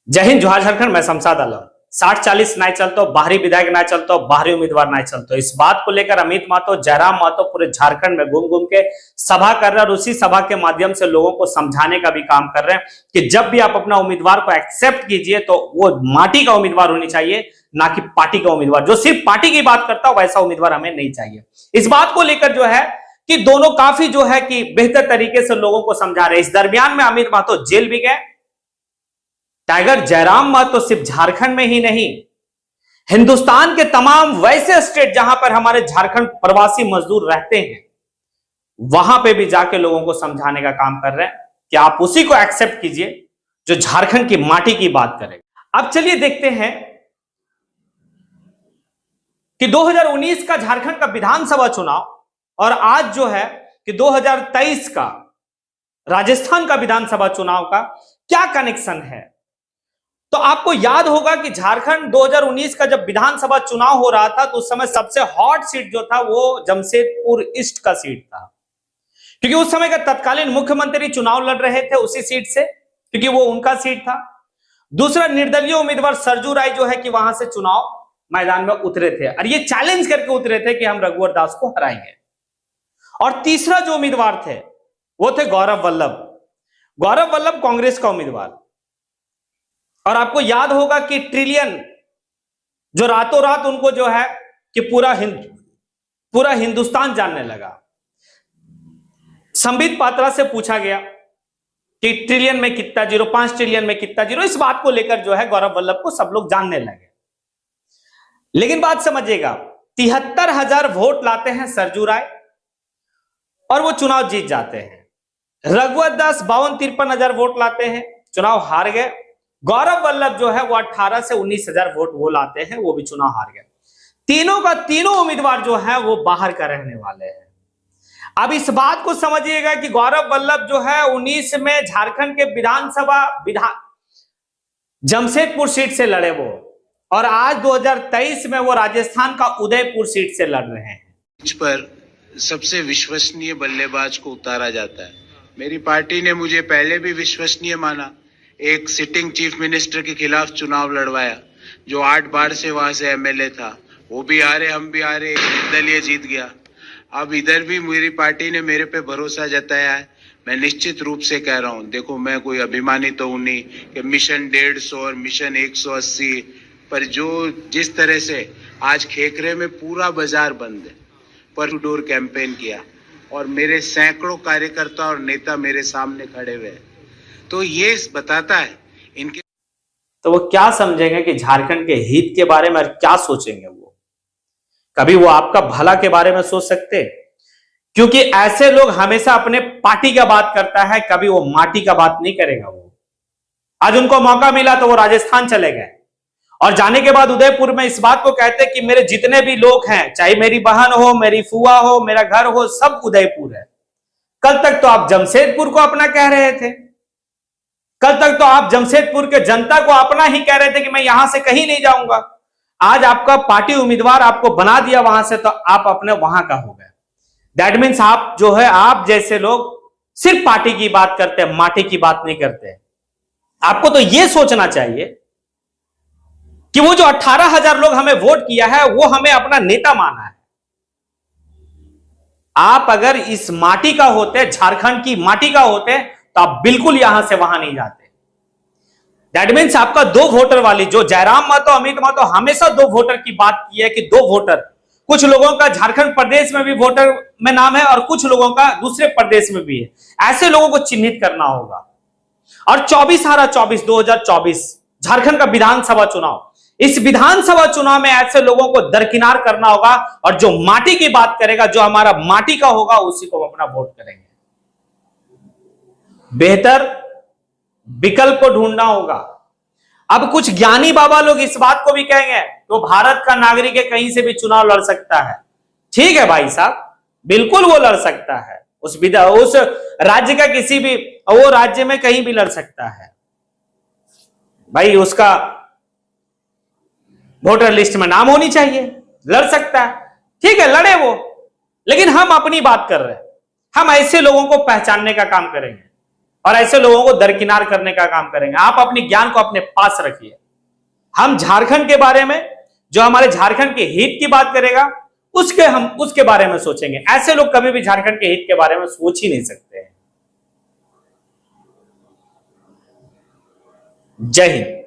जय हिंद, जोहार झारखंड। मैं शमशाद आलम। 60-40 नहीं चलते, बाहरी विधायक नहीं चलते, बाहरी उम्मीदवार नहीं चलते। इस बात को लेकर अमित महतो, जयराम महतो पूरे झारखंड में घूम घूम के सभा कर रहे हैं और उसी सभा के माध्यम से लोगों को समझाने का भी काम कर रहे हैं कि जब भी आप अपना उम्मीदवार को एक्सेप्ट कीजिए तो वो माटी का उम्मीदवार होनी चाहिए, ना कि पार्टी का उम्मीदवार जो सिर्फ पार्टी की बात करता हो, वैसा उम्मीदवार हमें नहीं चाहिए। इस बात को लेकर जो है कि दोनों काफी जो है कि बेहतर तरीके से लोगों को समझा रहे हैं। इस दरमियान में अमित महतो जेल भी गए। टाइगर जयराम महतो सिर्फ झारखंड में ही नहीं, हिंदुस्तान के तमाम वैसे स्टेट जहां पर हमारे झारखंड प्रवासी मजदूर रहते हैं, वहां पे भी जाके लोगों को समझाने का काम कर रहे हैं कि आप उसी को एक्सेप्ट कीजिए जो झारखंड की माटी की बात करेगा। अब चलिए देखते हैं कि 2019 का झारखंड का विधानसभा चुनाव और आज जो है कि 2023 का राजस्थान का विधानसभा चुनाव का क्या कनेक्शन है। तो आपको याद होगा कि झारखंड 2019 का जब विधानसभा चुनाव हो रहा था तो उस समय सबसे हॉट सीट जो था वो जमशेदपुर ईस्ट का सीट था, क्योंकि उस समय का तत्कालीन मुख्यमंत्री चुनाव लड़ रहे थे उसी सीट से, क्योंकि वो उनका सीट था। दूसरा, निर्दलीय उम्मीदवार सरजू राय जो है कि वहां से चुनाव मैदान में उतरे थे और ये चैलेंज करके उतरे थे कि हम रघुवर दास को हराएंगे। और तीसरा जो उम्मीदवार थे वो थे गौरव वल्लभ कांग्रेस का उम्मीदवार। और आपको याद होगा कि ट्रिलियन जो रातों रात उनको जो है कि पूरा हिंदुस्तान जानने लगा। संबित पात्रा से पूछा गया कि ट्रिलियन में कितना जीरो, 5 ट्रिलियन में कितना जीरो, इस बात को लेकर जो है गौरव वल्लभ को सब लोग जानने लगे। लेकिन बात समझिएगा, 73,000 वोट लाते हैं सरजू राय और वो चुनाव जीत जाते हैं। रघुवर दास 52-53,000 वोट लाते हैं, चुनाव हार गए। गौरव वल्लभ जो है वो 18 से 19,000 वोट वो लाते हैं, वो भी चुनाव हार गए। तीनों का तीनों उम्मीदवार जो है वो बाहर का रहने वाले हैं। अब इस बात को समझिएगा कि गौरव वल्लभ जो है 19 में झारखंड के विधान जमशेदपुर सीट से लड़े वो, और आज 2023 में वो राजस्थान का उदयपुर सीट से लड़ रहे हैं। इस पर सबसे विश्वसनीय बल्लेबाज को उतारा जाता है। मेरी पार्टी ने मुझे पहले भी विश्वसनीय माना, एक सिटिंग चीफ मिनिस्टर के खिलाफ चुनाव लड़वाया जो 8 बार से वहां से एमएलए था, वो भी हारे, हम भी हारे, निर्दलीय जीत गया। अब इधर भी मेरी पार्टी ने मेरे पे भरोसा जताया है। मैं निश्चित रूप से कह रहा हूं, देखो मैं कोई अभिमानी तो हूं नहीं कि मिशन 150 और मिशन 180 पर जिस तरह से आज खेखरे में पूरा बाजार बंद है पर डोर कैंपेन किया और मेरे सैकड़ों कार्यकर्ता और नेता मेरे सामने खड़े हुए, तो ये बताता है इनके। तो वो क्या समझेंगे कि झारखंड के हित के बारे में और क्या सोचेंगे वो? कभी वो आपका भला के बारे में सोच सकते? क्योंकि ऐसे लोग हमेशा अपने पार्टी का बात करता है, कभी वो माटी का बात नहीं करेगा। वो आज उनको मौका मिला तो वो राजस्थान चले गए और जाने के बाद उदयपुर में इस बात को कहते कि मेरे जितने भी लोग हैं, चाहे मेरी बहन हो, मेरी फुआ हो, मेरा घर हो, सब उदयपुर है। कल तक तो आप जमशेदपुर को अपना कह रहे थे, कल तक तो आप जमशेदपुर के जनता को अपना ही कह रहे थे कि मैं यहां से कहीं नहीं जाऊंगा। आज आपका पार्टी उम्मीदवार आपको बना दिया वहां से, तो आप अपने वहां का हो गए। दैट मीन्स आप जो है, आप जैसे लोग सिर्फ पार्टी की बात करते हैं, माटी की बात नहीं करते। आपको तो यह सोचना चाहिए कि वो जो 18,000 लोग हमें वोट किया है वो हमें अपना नेता माना है। आप अगर इस माटी का होते, झारखंड की माटी का होते, तो आप बिल्कुल यहां से वहां नहीं जाते। दैट मीन्स आपका 2 वोटर वाली, जो जयराम महतो, अमित महतो हमेशा 2 वोटर की बात की है कि 2 वोटर, कुछ लोगों का झारखंड प्रदेश में भी वोटर में नाम है और कुछ लोगों का दूसरे प्रदेश में भी है। ऐसे लोगों को चिन्हित करना होगा। और 2024 झारखंड का विधानसभा चुनाव, इस विधानसभा चुनाव में ऐसे लोगों को दरकिनार करना होगा और जो माटी की बात करेगा, जो हमारा माटी का होगा, उसी को अपना वोट करेंगे। बेहतर विकल्प को ढूंढना होगा। अब कुछ ज्ञानी बाबा लोग इस बात को भी कहेंगे तो भारत का नागरिक है, कहीं से भी चुनाव लड़ सकता है। ठीक है भाई साहब, बिल्कुल वो लड़ सकता है, उस राज्य का किसी भी वो राज्य में कहीं भी लड़ सकता है भाई, उसका वोटर लिस्ट में नाम होनी चाहिए, लड़ सकता है। ठीक है, लड़े वो, लेकिन हम अपनी बात कर रहे हैं। हम ऐसे लोगों को पहचानने का काम करेंगे और ऐसे लोगों को दरकिनार करने का काम करेंगे। आप अपने ज्ञान को अपने पास रखिए। हम झारखंड के बारे में, जो हमारे झारखंड के हित की बात करेगा, हम उसके बारे में सोचेंगे। ऐसे लोग कभी भी झारखंड के हित के बारे में सोच ही नहीं सकते हैं। जय हिंद।